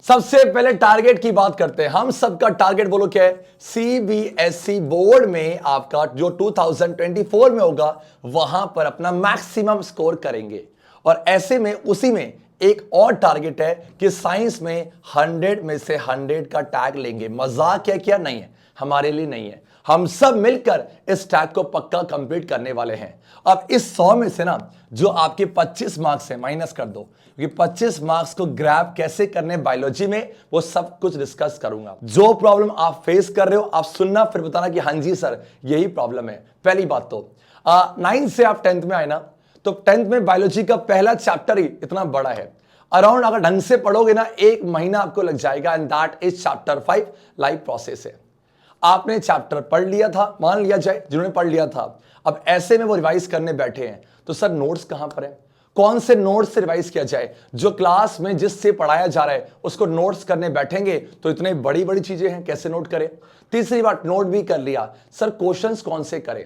सबसे पहले टारगेट की बात करते हैं। हम सबका टारगेट बोलो क्या है? सीबीएसई बोर्ड में आपका जो 2024 में होगा वहां पर अपना मैक्सिमम स्कोर करेंगे। और ऐसे में उसी में एक और टारगेट है कि साइंस में 100 में से 100 का टैग लेंगे। मजाक है क्या? नहीं है, हमारे लिए नहीं है। हम सब मिलकर इस टैग को पक्का कंप्लीट करने वाले हैं। अब इस 100 में से ना जो आपके 25 मार्क्स है माइनस कर दो, क्योंकि 25 मार्क्स को ग्रैब कैसे करने बायोलॉजी में वो सब कुछ डिस्कस करूंगा। जो प्रॉब्लम आप फेस कर रहे हो आप सुनना, फिर बताना कि हाँ जी सर यही प्रॉब्लम है। पहली बात तो 9 से आप 10th में आए ना, तो 10th में बायोलॉजी का पहला चैप्टर ही इतना बड़ा है। अराउंड अगर ढंग से पढ़ोगे ना 1 महीना आपको लग जाएगा, and that is chapter 5 life process है। आपने चैप्टर पढ़ लिया था, मान लिया जाए जिन्होंने पढ़ लिया था, अब ऐसे में वो रिवाइज करने बैठे हैं, तो सर नोट्स कहां पर है? कौन से नोट्स से रिवाइज किया जाए? जो क्लास में जिससे पढ़ाया जा रहा है उसको नोट्स करने बैठेंगे तो इतने बड़ी बड़ी चीजें हैं, कैसे नोट करें? तीसरी बात, नोट भी कर लिया, सर क्वेश्चंस कौन से करें?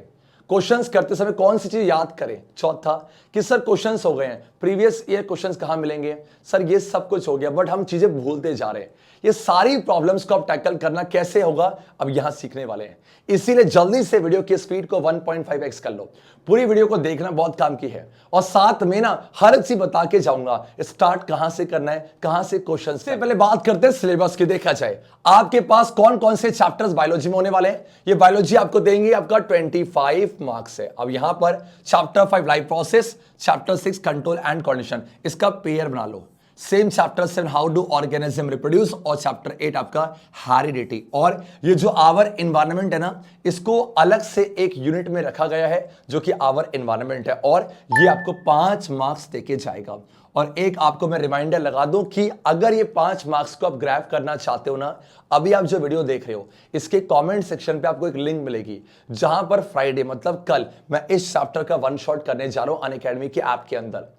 क्वेश्चंस करते समय कौन सी चीज याद करें? चौथा कि सर क्वेश्चंस हो गए हैं, प्रीवियस ईयर क्वेश्चंस कहां मिलेंगे? सर ये सब कुछ हो गया, बट हम चीजें भूलते जा रहे हैं। ये सारी प्रॉब्लम्स को आप टैकल करना कैसे होगा अब यहां सीखने वाले हैं। इसीलिए जल्दी से वीडियो की स्पीड को 1.5x कर लो। पूरी वीडियो को देखना बहुत काम की है, और साथ में ना हर चीज बता के जाऊंगा स्टार्ट कहां से करना है, कहां से क्वेश्चन से। पहले बात करते हैं सिलेबस की। देखा जाए आपके पास कौन कौन से चैप्टर्स बायोलॉजी में होने वाले हैं। ये बायोलॉजी आपको देंगे, आपका 25 मार्क्स है। अब यहां पर chapter 5 life process, chapter 6 control and coordination, इसका पेयर बना लो। Same chapter 7 how do organism reproduce, और चैप्टर 8 आपका हेरिडिटी। और ये जो आवर इन्वायरमेंट है ना, इसको अलग से एक यूनिट में रखा गया है जो कि आवर इन्वायरमेंट है, और ये आपको 5 मार्क्स देके जाएगा। और एक आपको मैं रिमाइंडर लगा दूं कि अगर ये 5 मार्क्स को आप ग्रैब करना चाहते हो ना, अभी आप जो वीडियो देख रहे हो इसके कमेंट सेक्शन पे आपको एक लिंक मिलेगी, जहां पर फ्राइडे मतलब कल मैं इस चैप्टर का वन शॉट करने जा रहा हूं अनअकैडमी के ऐप के अंदर।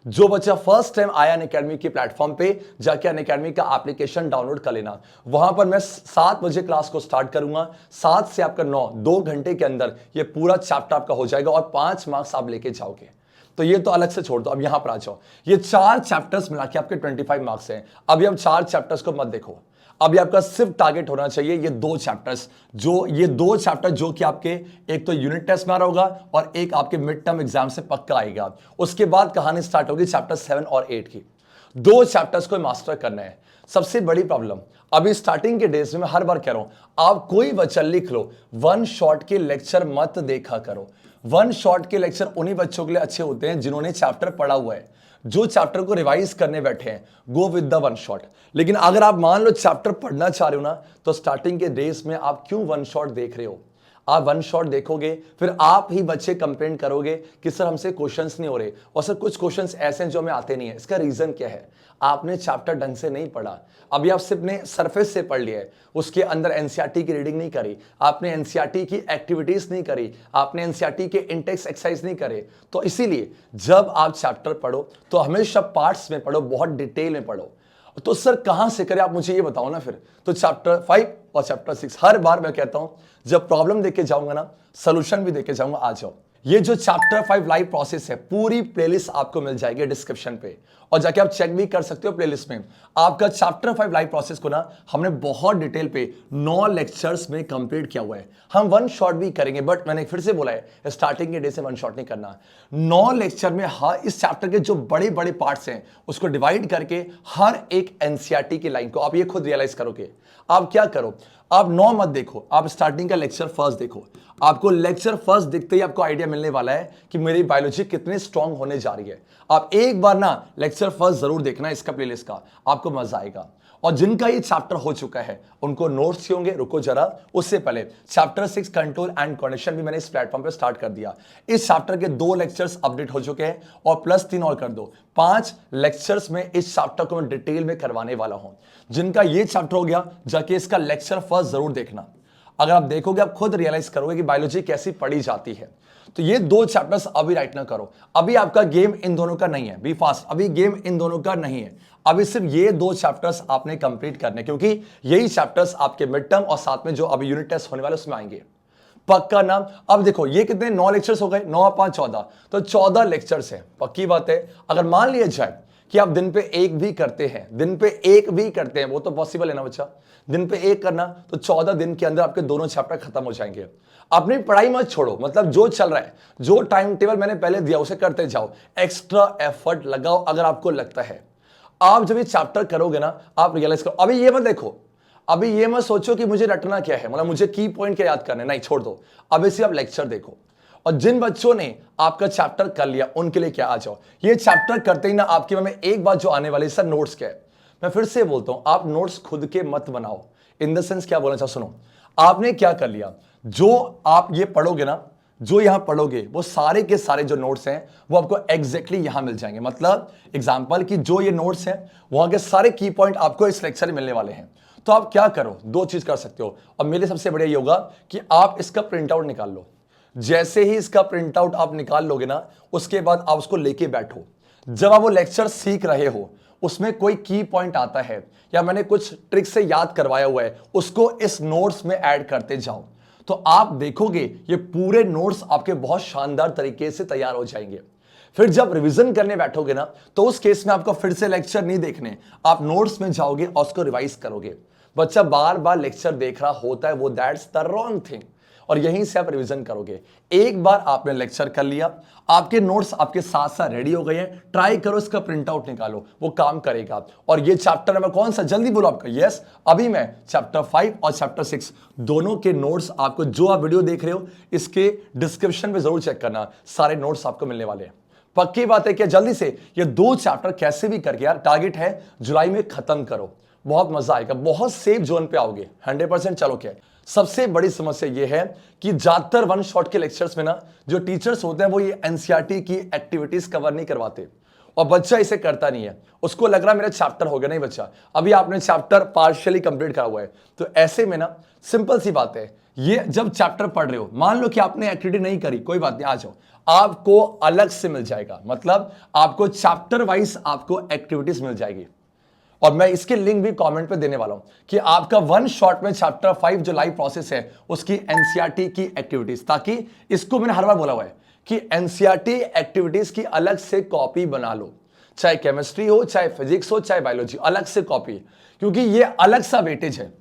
जो बच्चा फर्स्ट टाइम आया अनअकैडमी के प्लेटफॉर्म पे, जाके अनअकैडमी का एप्लीकेशन डाउनलोड कर लेना। वहां पर मैं 7 बजे क्लास को स्टार्ट करूंगा, 7 से आपका 9, 2 घंटे के अंदर ये पूरा चैप्टर आपका हो जाएगा और 5 मार्क्स आप लेके जाओगे। तो ये तो अलग से छोड़ दो, अब यहां पर आ जाओ। ये 4 चैप्टर्स मिला के आपके 25 मार्क्स हैं। अभी हम 4 चैप्टर्स को मत देखो, अभी आपका सिर्फ टारगेट होना चाहिए ये 2 चैप्टर्स, ये 2 चैप्टर जो कि आपके एक तो यूनिट टेस्ट में आ रहा होगा और एक आपके मिड टर्म एग्जाम से पक्का आएगा। उसके बाद कहानी स्टार्ट होगी चैप्टर 7 और 8 की। 2 चैप्टर्स को मास्टर करना है। सबसे बड़ी प्रॉब्लम अभी स्टार्टिंग के डेज में मैं हर बार कह रहा हूं, आप कोई वचन लिख लो, वन शॉट के लेक्चर मत देखा करो। वन शॉट के लेक्चर उन्हीं बच्चों के लिए अच्छे होते हैं जिन्होंने चैप्टर पढ़ा हुआ है, जो चैप्टर को रिवाइज करने बैठे हैं, go with the one shot. लेकिन अगर आप मान लो चैप्टर पढ़ना चाह रहे हो ना, तो स्टार्टिंग के डेज में आप क्यों वन शॉट देख रहे हो? आप वन शॉट देखोगे फिर आप ही बच्चे कंप्लेन करोगे कि सर हमसे क्वेश्चंस नहीं हो रहे, और सर कुछ क्वेश्चंस ऐसे हैं जो हमें आते नहीं है। इसका रीजन क्या है? आपने चैप्टर ढंग से नहीं पढ़ा। अभी आप सिर्फ ने सरफेस से पढ़ लिया है, उसके अंदर एनसीईआरटी की रीडिंग नहीं करी, आपने एनसीईआरटी की एक्टिविटीज नहीं करी, आपने एनसीईआरटी के इंटेक्स एक्सरसाइज नहीं करे। तो इसीलिए जब आप चैप्टर पढ़ो तो हमेशा पार्ट्स में पढ़ो, बहुत डिटेल में पढ़ो। तो सर कहां से करें आप मुझे ये बताओ ना फिर। तो चैप्टर 5 और चैप्टर 6 हर बार मैं कहता हूं जब प्रॉब्लम देके जाऊंगा ना, सोल्यूशन भी देके जाऊंगा, आ जाओ। ये जो चैप्टर 5 लाइव प्रोसेस है, पूरी प्लेलिस्ट आपको मिल जाएगी डिस्क्रिप्शन पे, और जाके आप चेक भी कर सकते हो प्लेलिस्ट में। आपका चैप्टर 5 लाइव प्रोसेस को ना हमने बहुत डिटेल पे 9 लेक्चर्स में कंप्लीट किया हुआ है। हम वन शॉट भी करेंगे, बट मैंने फिर से बोला है स्टार्टिंग के डे से वन शॉट नहीं करना। 9 लेक्चर में हर इस चैप्टर के जो बड़े बड़े पार्ट्स हैं उसको डिवाइड करके हर एक एनसीईआरटी की लाइन को आप ये खुद रियलाइज करोगे। आप क्या करो, आप 9 मत देखो, आप स्टार्टिंग का लेक्चर फर्स्ट देखो। आपको लेक्चर फर्स्ट दिखते ही आपको आइडिया मिलने वाला है कि मेरी बायोलॉजी कितनी स्ट्रांग होने जा रही है। आप एक बार ना लेक्चर फर्स्ट जरूर देखना इसका प्लेलिस्ट का, आपको मजा आएगा। और जिनका ये चैप्टर हो चुका है उनको नोट्स चाहिए होंगे, रुको जरा, उससे पहले चैप्टर 6 कंट्रोल एंड कोऑर्डिनेशन भी मैंने इस प्लेटफॉर्म पे स्टार्ट कर दिया। इस चैप्टर के 2 लेक्चर्स अपडेट हो चुके हैं और प्लस 3 और कर दो, 5 लेक्चर्स में इस चैप्टर को मैं डिटेल में करवाने वाला हूं। जिनका ये चैप्टर हो गया जाके इसका लेक्चर फर्स्ट जरूर देखना। अगर आप देखोगे आप खुद रियलाइज करोगे कि बायोलॉजी कैसी पढ़ी जाती है। तो ये 2 चैप्टर्स अभी राइट ना करो, अभी आपका गेम इन दोनों का नहीं है, बी फास्ट, अभी गेम इन दोनों का नहीं है। अभी सिर्फ ये 2 चैप्टर्स आपने कंप्लीट करने, क्योंकि यही चैप्टर्स आपके मिड टर्म और साथ में जो अभी यूनिट टेस्ट होने वाले उसमें आएंगे पक्का नाम। अब देखो ये कितने 9 लेक्चर्स हो गए, 9 और 5 14, तो 14 लेक्चर्स है। पक्की बात है, अगर मान लिया जाए कि आप दिन पे एक भी करते हैं, दिन पे एक भी करते हैं, वो तो पॉसिबल है ना बच्चा, दिन पे एक करना, तो 14 दिन के अंदर आपके दोनों चैप्टर खत्म हो जाएंगे। अपनी पढ़ाई मत छोड़ो, मतलब जो चल रहा है, जो टाइम टेबल मैंने पहले दिया उसे करते जाओ, एक्स्ट्रा एफर्ट लगाओ। अगर आपको लगता है आप जब ये चैप्टर करोगे ना, आप रियलाइज करो। अभी ये मत देखो, अभी ये मत सोचो कि मुझे रटना क्या है, मतलब मुझे की पॉइंट क्या याद करना है, नहीं, छोड़ दो। अब इसे आप लेक्चर देखो। और जिन बच्चों ने आपका चैप्टर कर लिया उनके लिए क्या, आ जाओ, ये चैप्टर करते ही ना आपके मन में एक बात जो आने वाली, सर नोट्स क्या है। मैं फिर से बोलता हूं, आप नोट्स खुद के मत बनाओ। इन द सेंस क्या बोलना चाहो, सुनो, आपने क्या कर लिया, जो आप ये पढ़ोगे ना, जो यहां पढ़ोगे वो सारे के सारे जो नोट्स हैं वो आपको एग्जैक्टली यहां मिल जाएंगे। मतलब एग्जांपल कि जो ये नोट्स हैं वहां के सारे की पॉइंट आपको इस लेक्चर में मिलने वाले हैं। तो आप क्या करो, दो चीज कर सकते हो, और मेरे सबसे बढ़िया ये होगा कि आप इसका प्रिंट आउट निकाल लो। जैसे ही इसका प्रिंट आउट आप निकाल लोगे ना, उसके बाद आप उसको लेके बैठो। जब आप वो लेक्चर सीख रहे हो, उसमें कोई की पॉइंट आता है या मैंने कुछ ट्रिक से याद करवाया हुआ है, उसको इस नोट्स में ऐड करते जाओ। तो आप देखोगे ये पूरे नोट्स आपके बहुत शानदार तरीके से तैयार हो जाएंगे। फिर जब रिवीजन करने बैठोगे ना, तो उस केस में आपको फिर से लेक्चर नहीं देखने, आप नोट्स में जाओगे और उसको रिवाइज करोगे। बच्चा बार बार लेक्चर देख रहा होता है, वो दैट्स द रॉन्ग थिंग, और यहीं से आप रिवीजन करोगे। एक बार आपने लेक्चर कर लिया, आपके नोट्स आपके साथ साथ रेडी हो गए हैं, ट्राई करो इसका प्रिंट आउट निकालो, वो काम करेगा। और ये चैप्टर नंबर कौन सा, जल्दी बोलो आपका, यस, अभी मैं चैप्टर 5 और चैप्टर 6 दोनों के नोट्स आपको, जो आप वीडियो देख रहे हो इसके डिस्क्रिप्शन में जरूर चेक करना, सारे नोट्स आपको मिलने वाले हैं। पक्की बात है कि जल्दी से ये 2 चैप्टर कैसे भी करके, यार टारगेट है जुलाई में खत्म करो, बहुत मजा आएगा, बहुत सेफ जोन पे आओगे 100%। चलो क्या, सबसे बड़ी समस्या यह है कि ज्यादातर वन शॉट के लेक्चर्स में ना जो टीचर्स होते हैं वो ये एनसीईआरटी की एक्टिविटीज कवर नहीं करवाते, और बच्चा इसे करता नहीं है, उसको लग रहा है मेरा चैप्टर हो गया। नहीं बच्चा, अभी आपने चैप्टर पार्शियली कंप्लीट करा हुआ है। तो ऐसे में ना सिंपल सी बात है, ये जब चैप्टर पढ़ रहे हो, मान लो कि आपने एक्टिविटी नहीं करी, कोई बात नहीं, आ जाओ, आपको अलग से मिल जाएगा, मतलब आपको चैप्टर वाइज आपको एक्टिविटीज मिल जाएगी। और मैं इसके लिंक भी कमेंट पे देने वाला हूं कि आपका वन शॉट में चैप्टर 5 जो लाइव प्रोसेस है उसकी एनसीईआरटी की एक्टिविटीज, ताकि इसको मैंने हर बार बोला हुआ है कि एनसीईआरटी एक्टिविटीज की अलग से कॉपी बना लो, चाहे केमिस्ट्री हो, चाहे फिजिक्स हो, चाहे बायोलॉजी, अलग से कॉपी, क्योंकि ये अलग सा वेटेज है।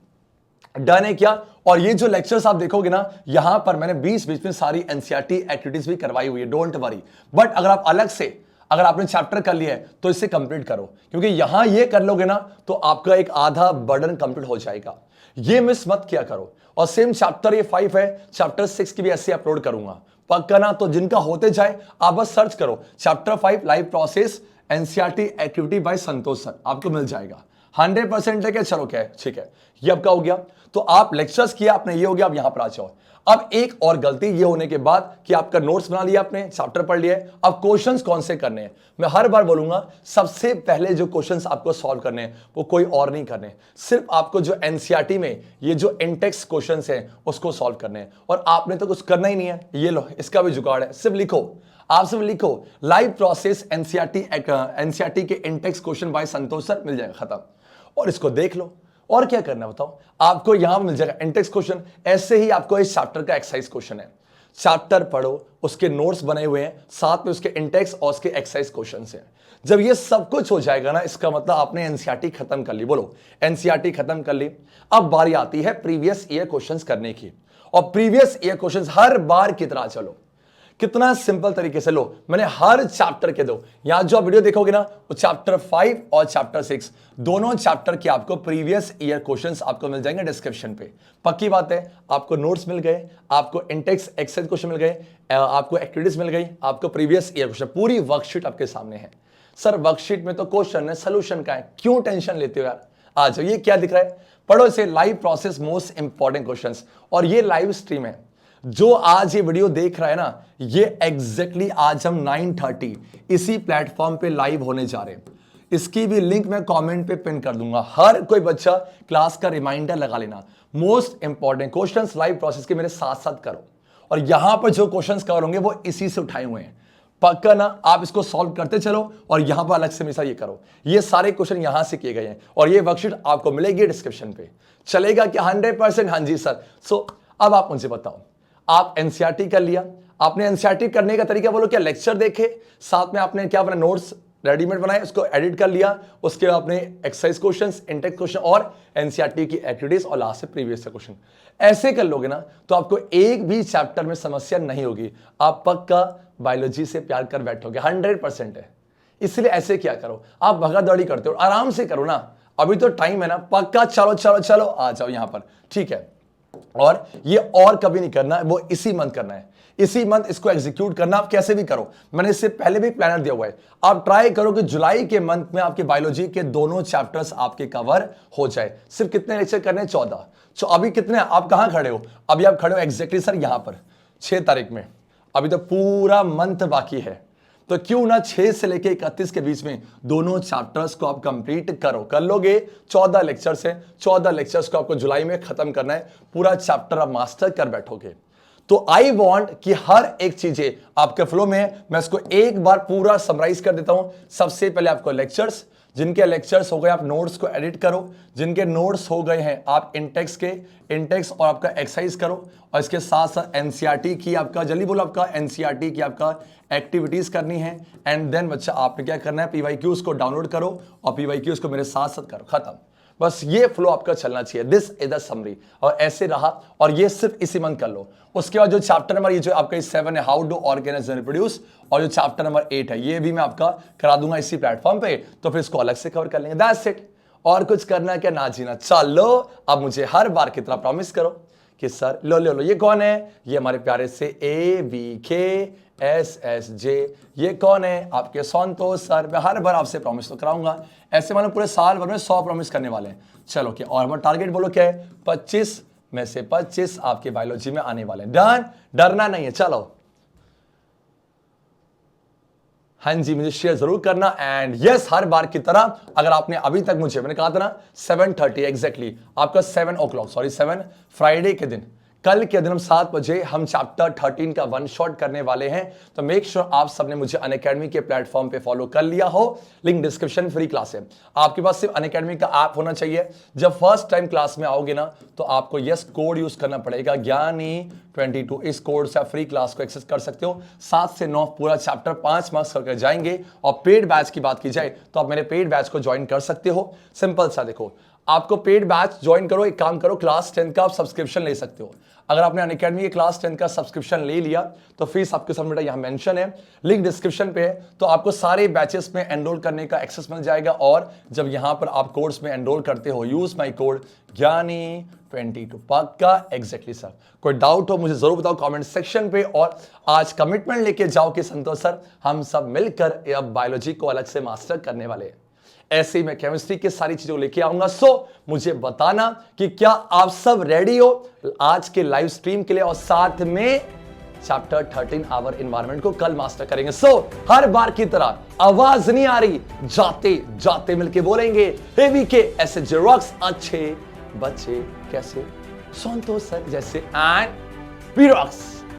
डन है क्या? और ये जो लेक्चर्स आप देखोगे ना, यहां पर मैंने बीच बीच में सारी एनसीईआरटी एक्टिविटीज भी करवाई हुई है, डोंट वरी। बट अगर आप अलग से, अगर आपने चैप्टर कर लिया है तो इसे कंप्लीट करो, क्योंकि यहां ये कर लोगे ना तो आपका एक आधा बर्डन कंप्लीट हो जाएगा। ये मिस मत किया करो। और सेम चैप्टर ये 5 है, चैप्टर 6 की भी ऐसे अपलोड करूंगा, पक्का ना? तो जिनका होते जाए आप बस सर्च करो chapter 5 live process NCERT activity by Santosh sir, आपको मिल जाएगा 100% है। क्या? चलो क्या है, ठीक है, ये आपका हो गया। तो आप लेक्चर्स किया आपने, ये हो गया, आप यहां पर आ जाओ। अब एक और गलती ये होने के बाद कि आपका नोट्स बना लिया आपने, चैप्टर पढ़ लिया, अब क्वेश्चंस कौन से करने हैं? मैं हर बार बोलूंगा, सबसे पहले जो क्वेश्चंस आपको सॉल्व करने हैं वो कोई और नहीं करने, सिर्फ आपको जो एनसीईआरटी में ये जो इंटेक्स क्वेश्चंस हैं उसको सॉल्व करने हैं। और आपने तो कुछ करना ही नहीं है, ये लो, इसका भी जुगाड़ है, सिर्फ लिखो, आप सिर्फ लिखो लाइव प्रोसेस एनसीईआरटी के intext question by Santosh sir, मिल जाएगा, खत्म। और इसको देख लो। और क्या करना है बताओ? आपको यहां मिल जाएगा इंटेक्स क्वेश्चन, ऐसे ही आपको इस चैप्टर का एक्सरसाइज क्वेश्चन है, चैप्टर पढ़ो, उसके नोट्स बने हुए हैं, साथ में उसके इंटेक्स और उसके एक्सरसाइज क्वेश्चंस हैं। जब ये सब कुछ हो जाएगा ना, इसका मतलब आपने एनसीईआरटी खत्म कर ली। बोलो, एनसीईआरटी खत्म कर ली। अब बारी आती है प्रीवियस ईयर क्वेश्चंस करने की। और प्रीवियस ईयर क्वेश्चंस हर बार की तरह, चलो कितना सिंपल तरीके से लो, मैंने हर चैप्टर के दो, यहां जो आप वीडियो देखोगे ना, वो चैप्टर 5 और चैप्टर 6 दोनों चैप्टर के आपको प्रीवियस ईयर क्वेश्चंस आपको मिल जाएंगे डिस्क्रिप्शन पे। पक्की बात है, आपको नोट्स मिल गए, आपको इंटेक्स एक्सरसाइज क्वेश्चन मिल गए, आपको एक्टिविटीज मिल गई, आपको प्रीवियस ईयर क्वेश्चन, पूरी वर्कशीट आपके सामने है। सर वर्कशीट में तो क्वेश्चन है, सोल्यूशन का है, क्यों टेंशन लेते हो यार? आ जाओ, ये क्या दिख रहा है, पढ़ो इसे, live process most important questions. और ये लाइव स्ट्रीम है, जो आज ये वीडियो देख रहा है ना, ये एग्जैक्टली आज हम 9:30 इसी प्लेटफॉर्म पे लाइव होने जा रहे हैं। इसकी भी लिंक मैं कमेंट पे पिन कर दूंगा। हर कोई बच्चा क्लास का रिमाइंडर लगा लेना, most important questions live process के मेरे साथ साथ करो। और यहां पर जो क्वेश्चंस कवर होंगे वो इसी से उठाए हुए हैं, पक्का ना? आप इसको सॉल्व करते चलो और यहां पर अलग से हमेशा ये करो। ये सारे क्वेश्चन यहां से किए गए हैं और ये वर्कशीट आपको मिलेगी डिस्क्रिप्शन पे। चलेगा क्या? 100%। हाँ जी सर। सो अब आप मुझे बताओ, आप एनसीईआरटी कर लिया, आपने एनसीईआरटी करने का तरीका बोलो क्या? लेक्चर देखे, साथ में आपने क्या अपना नोट्स रेडीमेड बनाए, उसको एडिट कर लिया, उसके बाद आपने एक्सरसाइज क्वेश्चंस, इंटेक्स क्वेश्चन और एनसीईआरटी की एक्टिविटीज और लास्ट से प्रीवियस क्वेश्चन। ऐसे कर लोगे ना तो आपको एक भी चैप्टर में समस्या नहीं होगी, आप पक्का बायोलॉजी से प्यार कर बैठोगे, 100% है। इसलिए ऐसे क्या करो, आप भगा दौड़ी करते हो, आराम से करो ना, अभी तो टाइम है ना, पक्का चलो चलो चलो आ जाओ यहां पर, ठीक है। और ये और कभी नहीं करना, वो इसी मंथ करना है, इसी मंथ इसको एग्जीक्यूट करना। आप कैसे भी करो, मैंने इससे पहले भी प्लानर दिया हुआ है, आप ट्राई करो कि जुलाई के मंथ में आपके बायोलॉजी के दोनों चैप्टर्स आपके कवर हो जाए। सिर्फ कितने लेक्चर करने हैं? 14। तो अभी कितने, आप कहां खड़े हो? अभी आप खड़े हो एग्जैक्टली सर यहां पर 6 तारीख में, अभी तो पूरा मंथ बाकी है, तो क्यों ना 6 से लेके 31 के बीच में दोनों चैप्टर्स को आप कंप्लीट करो। कर लोगे? 14 लेक्चर्स हैं, 14 लेक्चर्स को आपको जुलाई में खत्म करना है, पूरा चैप्टर आप मास्टर कर बैठोगे। तो आई वांट कि हर एक चीजें आपके फ्लो में है, मैं इसको एक बार पूरा समराइज कर देता हूं। सबसे पहले आपको लेक्चर्स, जिनके लेक्चर्स हो गए आप नोट्स को एडिट करो, जिनके नोट्स हो गए हैं आप इंटेक्स और आपका एक्सरसाइज करो, और इसके साथ साथ एनसीईआरटी की आपका, जल्दी बोलो, आपका एनसीईआरटी की आपका एक्टिविटीज करनी है। एंड देन बच्चा आपने क्या करना है, पीवाईक्यूज को डाउनलोड करो और पीवाईक्यूज को मेरे साथ साथ करो, खत्म। बस ये फ्लो आपका चलना चाहिए, दिस इज द समरी। और ऐसे रहा, और ये सिर्फ इसी मंथ कर लो। उसके बाद जो चैप्टर नंबर, ये जो आपका 7 है, how to organise and reproduce, और जो चैप्टर नंबर 8 है, ये भी मैं आपका करा दूंगा इसी प्लेटफॉर्म पे, तो फिर इसको अलग से कवर कर लेंगे, दैट्स इट। और कुछ करना क्या ना जीना। चलो अब मुझे हर बार की तरह प्रॉमिस करो कि सर लो ये कौन है? ये हमारे प्यारे से AVKSSJ, ये कौन है? आपके संतोष सर। मैं हर बार आपसे प्रॉमिस तो कराऊंगा, ऐसे मानो पूरे साल भर में 100 प्रॉमिस करने वाले हैं। चलो क्या, और हमारा टारगेट बोलो क्या है? 25 में से 25 आपके बायोलॉजी में आने वाले हैं। डन, डरना नहीं है। चलो हाँ जी, मुझे शेयर जरूर करना। एंड यस, हर बार की तरह अगर आपने अभी तक मुझे, मैंने कहा था ना 7:30 एग्जैक्टली, आपका 7 o'clock, सॉरी 7 फ्राइडे के दिन, कल के दिन हम 7 बजे हम चैप्टर 13 का 1 शॉट करने वाले हैं। तो मेक श्योर आप सबने मुझे अनअकैडमी के प्लेटफॉर्म पे फॉलो कर लिया हो, लिंक डिस्क्रिप्शन, फ्री क्लास है। आपके पास सिर्फ अनअकैडमी का ऐप होना चाहिए। जब फर्स्ट टाइम क्लास में आओगे ना तो आपको यस कोड यूज करना पड़ेगा, ज्ञानी22। इस कोड से आप फ्री क्लास को एक्सेस कर सकते हो। 7 से 9 पूरा चैप्टर 5 मार्क्स करके जाएंगे। और पेड बैच की बात की जाए तो आप मेरे पेड बैच को ज्वाइन कर सकते हो। सिंपल सा, देखो आपको पेड बैच ज्वाइन करो, एक काम करो, क्लास 10 का आप सब्सक्रिप्शन ले सकते हो। अगर आपने अनअकैडमी के क्लास 10 का सब्सक्रिप्शन ले लिया तो फीस आपके सामने बेटा यहाँ मेंशन है, लिंक डिस्क्रिप्शन पे है, तो आपको सारे बैचेस में एनरोल करने का एक्सेस मिल जाएगा। और जब यहाँ पर आप कोर्स में एनरोल करते हो, यूज माई कोड ज्ञानी22, पक्का एग्जैक्टली सर। कोई डाउट हो मुझे जरूर बताओ कमेंट सेक्शन पे। और आज कमिटमेंट लेके जाओ कि संतोष सर हम सब मिलकर अब बायोलॉजी को अलग से मास्टर करने वाले हैं। ऐसे ही मैं केमिस्ट्री की सारी चीजों लेके आऊंगा। सो मुझे बताना कि क्या आप सब रेडी हो आज के लाइव स्ट्रीम के लिए, और साथ में चैप्टर 13 आवर एनवायरनमेंट को कल मास्टर करेंगे। सो हर बार की तरह आवाज नहीं आ रही, जाते जाते मिलके बोलेंगे AVKSSJ रॉक्स, अच्छे बच्चे कैसे, संतोष सर जैसे, एंड वी रॉक्स।